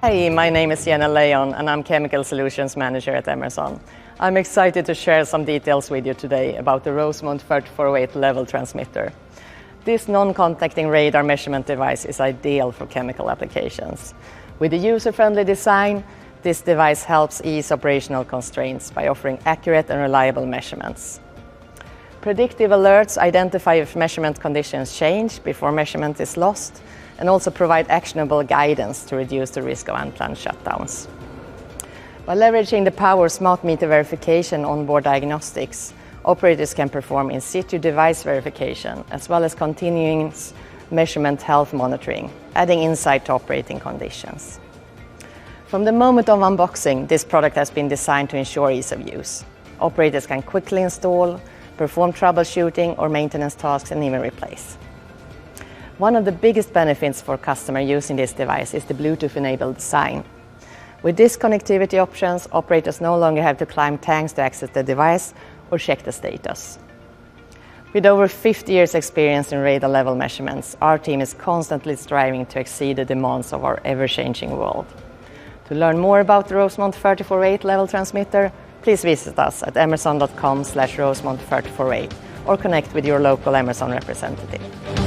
Hey, my name is Leion and I'm Chemical Solutions Manager at Emerson. I'm excited to share some details with you today about the Rosemount 3408 level transmitter. This non-contacting radar measurement device is ideal for chemical applications. With a user-friendly design, this device helps ease operational constraints by offering accurate and reliable measurements. Predictive alerts identify if measurement conditions change before measurement is lost, and also provide actionable guidance to reduce the risk of unplanned shutdowns. By leveraging the power of smart meter verification onboard diagnostics, operators can perform in situ device verification as well as continuous measurement health monitoring, adding insight to operating conditions. From the moment of unboxing, this product has been designed to ensure ease of use. Operators can quickly install, perform troubleshooting or maintenance tasks, and even replace. One of the biggest benefits for customers using this device is the Bluetooth-enabled design. With these connectivity options, operators no longer have to climb tanks to access the device or check the status. With over 50 years' experience in radar level measurements, our team is constantly striving to exceed the demands of our ever-changing world. To learn more about the Rosemount 3408 level transmitter, please visit us at emerson.com/Rosemount 3408 or connect with your local Emerson representative.